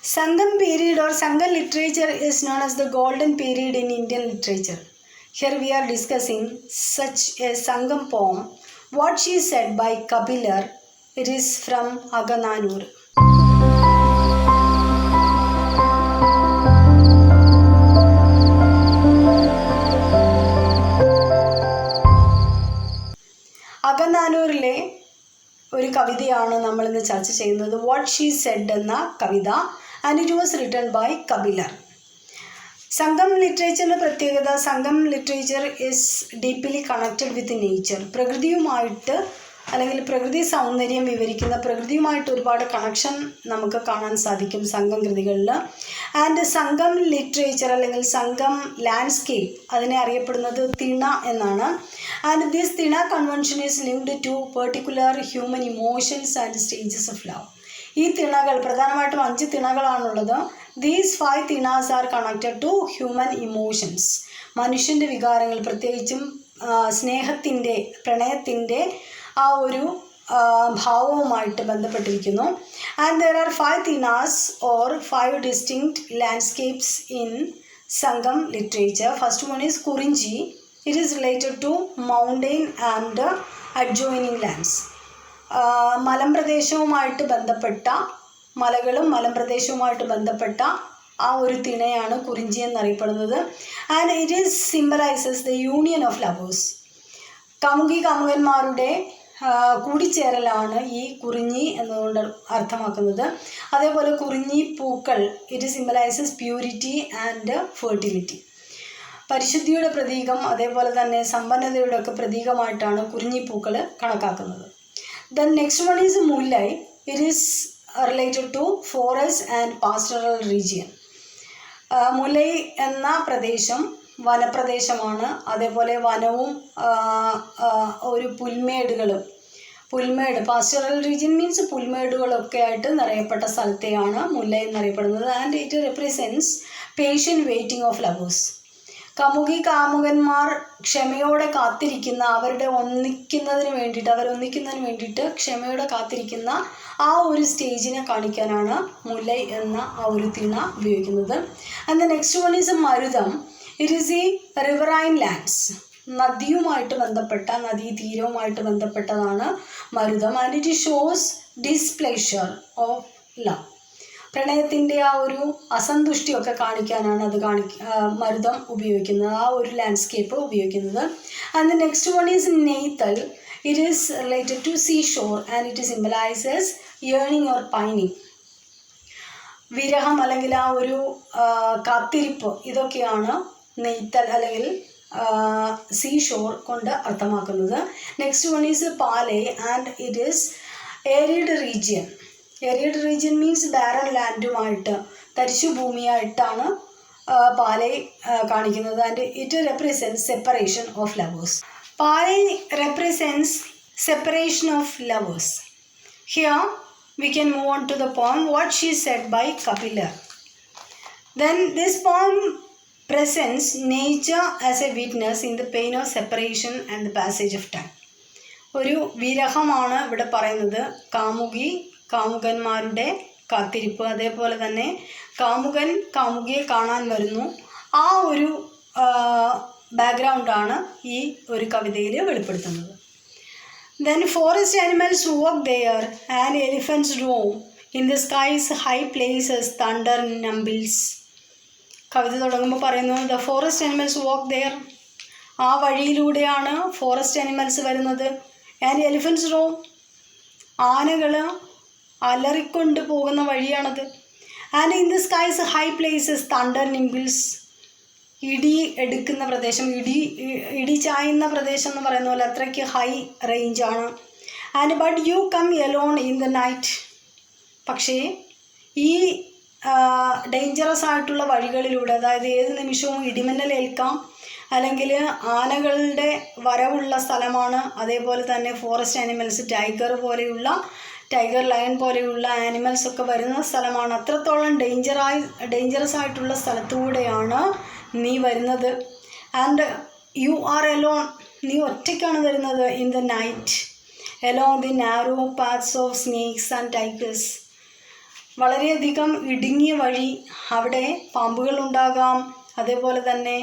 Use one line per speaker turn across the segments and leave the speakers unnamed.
Sangam period or Sangam literature is known as the golden period in Indian literature. Here we are discussing such a Sangam poem. What she said by Kapilar. It is from Agananur. അകനാനൂരിലെ ഒരു കവിതയാണ് നമ്മൾ ഇന്ന് ചർച്ച ചെയ്യുന്നത്. What she said എന്ന കവിത, and it was written by Kapilar. Sangam ലിറ്ററേച്ചറിൻ്റെ പ്രത്യേകത, Sangam literature is deeply connected with nature. പ്രകൃതിയുമായിട്ട് അല്ലെങ്കിൽ പ്രകൃതി സൗന്ദര്യം വിവരിക്കുന്ന, പ്രകൃതിയുമായിട്ട് ഒരുപാട് കണക്ഷൻ നമുക്ക് കാണാൻ സാധിക്കും സംഗം കൃതികളിൽ. ആൻഡ് സംഗം ലിറ്ററേച്ചർ അല്ലെങ്കിൽ സംഗം ലാൻഡ്സ്കേപ്പ്, അതിനെ അറിയപ്പെടുന്നത് തിണ എന്നാണ്. And this tinai convention is linked to particular human emotions and stages of love. ഈ തിണകൾ പ്രധാനമായിട്ടും 5 തിണകളാണുള്ളത്. These 5 tinais are connected to human emotions. മനുഷ്യൻ്റെ വികാരങ്ങൾ, പ്രത്യേകിച്ചും സ്നേഹത്തിൻ്റെ, പ്രണയത്തിൻ്റെ ആ ഒരു ഭാവവുമായിട്ട് ബന്ധപ്പെട്ടിരിക്കുന്നു. And there are 5 tinais or 5 distinct landscapes in Sangam literature. First one is Kurinji. It is related to mountain and adjoining lands. മലമ്പ്രദേശവുമായിട്ട് ബന്ധപ്പെട്ട, മലകളും മലമ്പ്രദേശവുമായിട്ട് ബന്ധപ്പെട്ട ആ ഒരു തിണയാണ് കുറിഞ്ചി എന്നറിയപ്പെടുന്നത്. And it is symbolises the union of lovers. കാമുകി കാമുകന്മാരുടെ കൂടിച്ചേരലാണ് ഈ കുറിഞ്ഞി എന്നതുകൊണ്ട് അർത്ഥമാക്കുന്നത്. അതേപോലെ കുറിഞ്ഞി പൂക്കൾ, it symbolises purity and fertility. പരിശുദ്ധിയുടെ പ്രതീകം, അതേപോലെ തന്നെ സമ്പന്നതയുടെ ഒക്കെ പ്രതീകമായിട്ടാണ് കുറിഞ്ഞിപ്പൂക്കൾ കണക്കാക്കുന്നത്. Then next one is Mullai. It is related to forest and pastoral region. Mullai എന്ന പ്രദേശം വനപ്രദേശമാണ്. അതേപോലെ വനവും ഒരു പുൽമേട്, പാസ്റ്ററൽ റീജിയൻ മീൻസ് പുൽമേടുകളൊക്കെ ആയിട്ട് നിറയപ്പെട്ട സ്ഥലത്തെയാണ് മുല്ല എന്നറിയപ്പെടുന്നത്. And it represents patient waiting of lovers. കാമുകി കാമുകന്മാർ ക്ഷമയോടെ കാത്തിരിക്കുന്ന, അവരൊന്നിക്കുന്നതിന് വേണ്ടിയിട്ട് ക്ഷമയോടെ കാത്തിരിക്കുന്ന ആ ഒരു സ്റ്റേജിനെ കാണിക്കാനാണ് മുല്ലൈ എന്ന ആ ഒരു തിണ ഉപയോഗിക്കുന്നത്. And the next one is Marutham. It is ഈ റിവറൈൻ ലാൻഡ്സ്. നദിയുമായിട്ട് ബന്ധപ്പെട്ട, നദീതീരവുമായിട്ട് ബന്ധപ്പെട്ടതാണ് Marutham. And it shows displeasure of love. പ്രണയത്തിൻ്റെ ആ ഒരു അസന്തുഷ്ടിയൊക്കെ കാണിക്കാനാണ് മരുതം ഉപയോഗിക്കുന്നത്, ആ ഒരു ലാൻഡ്സ്കേപ്പ് ഉപയോഗിക്കുന്നത്. And the next one is Neithal. It is related to sea shore and it symbolises yearning or pining. വിരഹം അല്ലെങ്കിൽ ആ ഒരു കാത്തിരിപ്പ്, ഇതൊക്കെയാണ് നെയ്ത്തൽ അല്ലെങ്കിൽ സീ ഷോർ കൊണ്ട് അർത്ഥമാക്കുന്നത്. Next one is Palai and it is arid region. Arid region means barren ലാൻഡുമായിട്ട്, തരിശു ഭൂമിയായിട്ടാണ് പാലേ കാണിക്കുന്നത്. And it represents separation of lovers. Palai represents separation of lovers. Here we can move on to the poem What She Said by Kapilar. Then this poem presents nature as a witness in the pain of separation and the passage of time. ഒരു വിരഹമാണ് ഇവിടെ പറയുന്നത്. കാമുകന്മാരുടെ കാത്തിരിപ്പ്, അതേപോലെ തന്നെ കാമുകൻ കാമുകിയെ കാണാൻ വരുന്നു. ആ ഒരു ബാക്ക്ഗ്രൗണ്ടാണ് ഈ ഒരു കവിതയിൽ വെളിപ്പെടുത്തുന്നത്. Then forest animals walk there and elephants roam in the sky's high places thunder numbles. കവിത തുടങ്ങുമ്പോൾ പറയുന്നു the forest animals walk there. ആ വഴിയിലൂടെയാണ് ഫോറസ്റ്റ് ആനിമൽസ് വരുന്നത്. and elephants roam. ആനകൾ അലറിക്കൊണ്ട് പോകുന്ന വഴിയാണത്. and in the sky's high places thunder nimbles. ഇടി എടുക്കുന്ന പ്രദേശം, ഇടി ചായുന്ന പ്രദേശം എന്ന് പറയുന്ന പോലെ അത്രയ്ക്ക് ഹൈ റേഞ്ചാണ്. And but you come alone in the night. പക്ഷേ ഈ ഡേഞ്ചറസ് ആയിട്ടുള്ള വഴികളിലൂടെ, അതായത് ഏത് നിമിഷവും ഇടിമിന്നലേൽക്കാം, അല്ലെങ്കിൽ ആനകളുടെ വരവുള്ള സ്ഥലമാണ്. അതേപോലെ തന്നെ ഫോറസ്റ്റ് ആനിമൽസ്, ടൈഗർ ലയൺ പോലെയുള്ള ആനിമൽസ് ഒക്കെ വരുന്ന സ്ഥലമാണ്. അത്രത്തോളം ഡേഞ്ചറസ് ആയിട്ടുള്ള സ്ഥലത്തൂടെയാണ് നീ വരുന്നത്. And you are Elon. നീ ഒറ്റയ്ക്കാണ് വരുന്നത്. In the night along the narrow paths of snakes and tigers. വളരെയധികം ഇടുങ്ങിയ വഴി, അവിടെ പാമ്പുകളുണ്ടാകാം, അതേപോലെ തന്നെ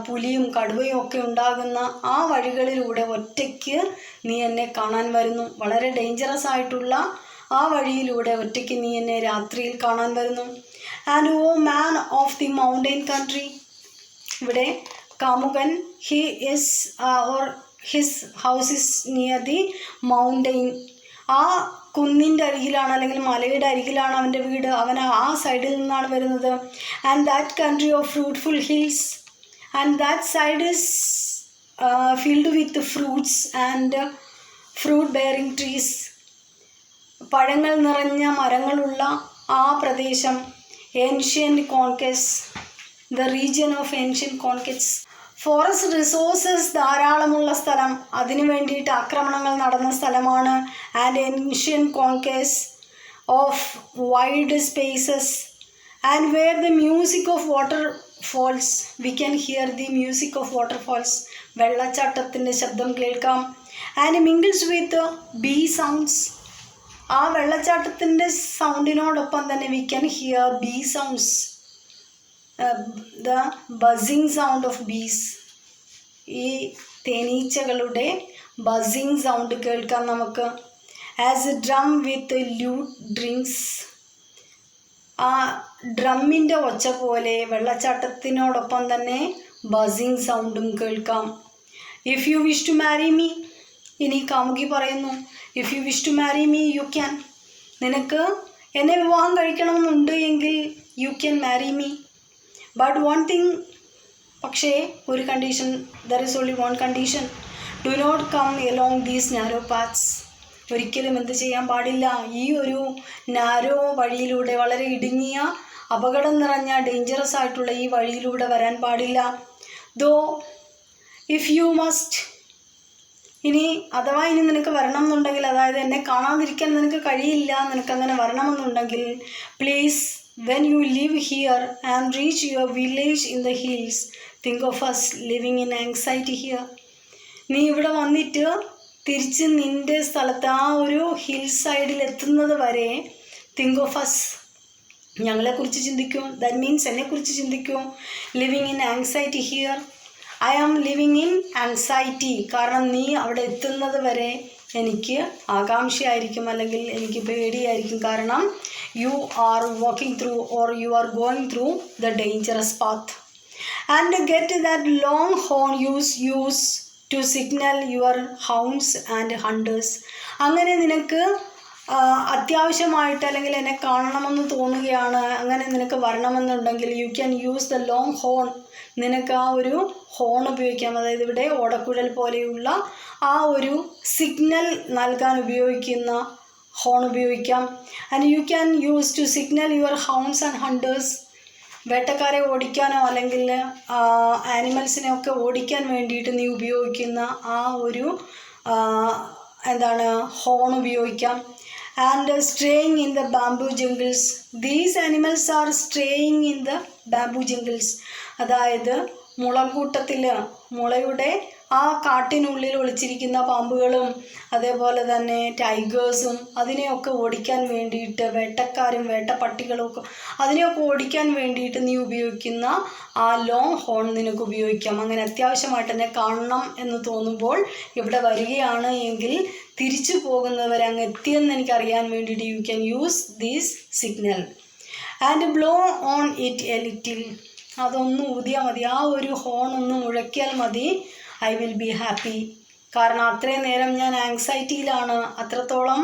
പുലിയും കടുവയും ഒക്കെ ഉണ്ടാകുന്ന ആ വഴികളിലൂടെ ഒറ്റയ്ക്ക് നീ എന്നെ കാണാൻ വരുന്നു. വളരെ ഡേഞ്ചറസ് ആയിട്ടുള്ള ആ വഴിയിലൂടെ ഒറ്റയ്ക്ക് നീ എന്നെ രാത്രിയിൽ കാണാൻ വരുന്നു. And O man of the mountain country, ഇവിടെ കാമുകൻ his house is near the mountain, ആ കുന്നിൻ്റെ അരികിലാണ് അല്ലെങ്കിൽ മലയുടെ അരികിലാണ് അവൻ്റെ വീട്, അവൻ ആ സൈഡിൽ നിന്നാണ് വരുന്നത്. And that country of fruitful hills, and that side is filled with fruits and fruit bearing trees, പഴങ്ങൾ നിറഞ്ഞ മരങ്ങളുള്ള ആ പ്രദേശം. Ancient conquest, the region of ancient conquest. Forest resources ധാരാളമുള്ള സ്ഥലം, അതിനു വേണ്ടിയിട്ട് ആക്രമണങ്ങൾ നടന്ന സ്ഥലമാണ്. And ancient conquest of wide spaces, and where the music of water falls, we can hear the music of water falls, വെള്ളച്ചാട്ടത്തിൻ്റെ ശബ്ദം കേൾക്കാം. And mingles with B sounds, ആ വെള്ളച്ചാട്ടത്തിൻ്റെ സൗണ്ടിനോടൊപ്പം തന്നെ we can hear bee sounds, the buzzing sound of bees, ഈ തേനീച്ചകളുടെ buzzing sound കേൾക്കാം നമുക്ക്. As a drum with lute drinks, ആ ഡ്രമ്മിൻ്റെ ഒച്ച പോലെ വെള്ളച്ചാട്ടത്തിനോടൊപ്പം തന്നെ ബസിങ് സൗണ്ടും കേൾക്കാം. If you wish to marry me, ഇനി കാമുകി പറയുന്നു, if you wish to marry me you can, നിനക്ക് എന്നെ വിവാഹം കഴിക്കണമെന്നുണ്ട് എങ്കിൽ you can marry me. But one thing, പക്ഷേ ഒരു condition, there is only one condition, do not come along these narrow paths, ഒരിക്കലും എന്ത് ചെയ്യാൻ പാടില്ല, ഈ ഒരു നാരോ വഴിയിലൂടെ, വളരെ ഇടുങ്ങിയ അപകടം നിറഞ്ഞ ഡേഞ്ചറസ് ആയിട്ടുള്ള ഈ വഴിയിലൂടെ വരാൻ പാടില്ല. ദോ ഇഫ് യു മസ്റ്റ്, ഇനി അഥവാ ഇനി നിനക്ക് വരണം എന്നുണ്ടെങ്കിൽ, അതായത് എന്നെ കാണാതിരിക്കാൻ നിനക്ക് കഴിയില്ല, നിനക്കങ്ങനെ വരണമെന്നുണ്ടെങ്കിൽ, please when you live here and reach your village in the hills, think of us living in anxiety here. നീ ഇവിടെ വന്നിട്ട് തിരിച്ച് നിൻ്റെ സ്ഥലത്ത് ആ ഒരു ഹിൽ സൈഡിൽ എത്തുന്നത് വരെ തിങ്ക് ഓഫ് അസ്, ഞങ്ങളെക്കുറിച്ച് ചിന്തിക്കൂ. ദാറ്റ് മീൻസ് എന്നെക്കുറിച്ച് ചിന്തിക്കൂ. Living in anxiety here, I am living in anxiety, കാരണം നീ അവിടെ എത്തുന്നത് വരെ എനിക്ക് ആകാംക്ഷയായിരിക്കും, അല്ലെങ്കിൽ എനിക്ക് പേടിയായിരിക്കും, കാരണം you are walking through or you are going through the dangerous path. And get that long horn use to signal your hounds and hunters. അങ്ങനെ നിനക്ക് അത്യാവശ്യമായിട്ട് അല്ലെങ്കിൽ എന്നെ കാണണമെന്ന് തോന്നുകയാണ്, അങ്ങനെ നിനക്ക് വരണമെന്നുണ്ടെങ്കിൽ you can use the long horn, നിനക്ക് ആ ഒരു ഹോൺ ഉപയോഗിക്കാം. അതായത് ഇവിടെ ഓടക്കുഴൽ പോലെയുള്ള ആ ഒരു സിഗ്നൽ നൽകാൻ ഉപയോഗിക്കുന്ന ഹോൺ ഉപയോഗിക്കാം. And you can use to signal your hounds and hunters, വേട്ടക്കാരെ ഓടിക്കാനോ അല്ലെങ്കിൽ ആനിമൽസിനെ ഒക്കെ ഓടിക്കാൻ വേണ്ടിയിട്ട് നീ ഉപയോഗിക്കുന്ന ആ ഒരു എന്താണ് ഹോൺ ഉപയോഗിക്കാം. And straying in the bamboo jungles, these animals are straying in the bamboo jungles, അതായത് മുളങ്കൂട്ടത്തിൽ, മുളയുടെ ആ കാട്ടിനുള്ളിൽ ഒളിച്ചിരിക്കുന്ന പാമ്പുകളും അതേപോലെ തന്നെ ടൈഗേഴ്സും അതിനെയൊക്കെ ഓടിക്കാൻ വേണ്ടിയിട്ട്, വേട്ടക്കാരും വേട്ടപ്പട്ടികളും ഒക്കെ അതിനെയൊക്കെ ഓടിക്കാൻ വേണ്ടിയിട്ട് നീ ഉപയോഗിക്കുന്ന ആ ലോങ് ഹോൺ നിനക്ക് ഉപയോഗിക്കാം. അങ്ങനെ അത്യാവശ്യമായിട്ട് തന്നെ കാണണം എന്ന് തോന്നുമ്പോൾ ഇവിടെ വരികയാണ് എങ്കിൽ തിരിച്ചു പോകുന്നവരെ അങ്ങ് എത്തിയെന്ന് എനിക്കറിയാൻ വേണ്ടിയിട്ട് U can use these signal. And blow on it A little, അതൊന്ന് ഊതിയാൽ മതി, ആ ഒരു ഹോൺ ഒന്ന് മുഴക്കിയാൽ മതി. ഐ വിൽ ബി ഹാപ്പി, കാരണം അത്രയും നേരം ഞാൻ ആങ്സൈറ്റിയിലാണ്, അത്രത്തോളം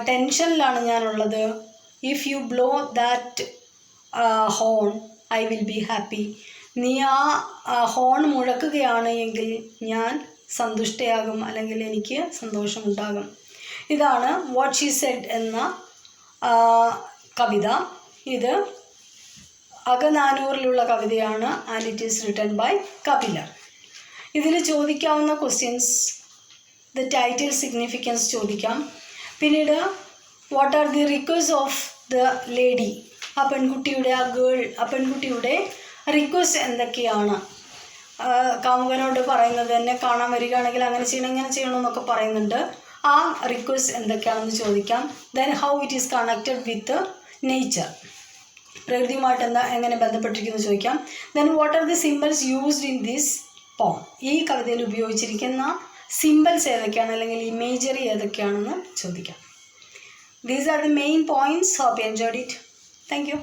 ടെൻഷനിലാണ് ഞാനുള്ളത്. If you blow that horn I will be happy, നീ ആ ഹോൺ മുഴക്കുകയാണ് എങ്കിൽ ഞാൻ സന്തുഷ്ടയാകും, അല്ലെങ്കിൽ എനിക്ക് സന്തോഷമുണ്ടാകും. ഇതാണ് വാട്ട് ഷീ സെഡ് എന്ന കവിത. ഇത് അകനാനൂറിലുള്ള കവിതയാണ്. And it is written by Kapilar. ഇതിൽ ചോദിക്കാവുന്ന ക്വസ്റ്റ്യൻസ്, ദ ടൈറ്റിൽ സിഗ്നിഫിക്കൻസ് ചോദിക്കാം. പിന്നീട് what are the request of the lady, ആ പെൺകുട്ടിയുടെ, ആ പെൺകുട്ടിയുടെ റിക്വസ്റ്റ് എന്തൊക്കെയാണ്. കാമുകനോട് പറയുന്നത്, എന്നെ കാണാൻ വരികയാണെങ്കിൽ അങ്ങനെ ചെയ്യണം ഇങ്ങനെ ചെയ്യണം എന്നൊക്കെ പറയുന്നുണ്ട്. ആ റിക്വസ്റ്റ് എന്തൊക്കെയാണെന്ന് ചോദിക്കാം. Then how it is connected with nature, പ്രകൃതിയുമായിട്ട് എങ്ങനെ ബന്ധപ്പെട്ടിരിക്കുന്നു ചോദിക്കാം. Then what are the symbols used in this poem, ഈ കവിതയിൽ ഉപയോഗിച്ചിരിക്കുന്ന സിംബൽസ് ഏതൊക്കെയാണ് അല്ലെങ്കിൽ ഇമേജറി ഏതൊക്കെയാണെന്ന് ചോദിക്കാം. These are the main points. Hope you enjoyed it. Thank you.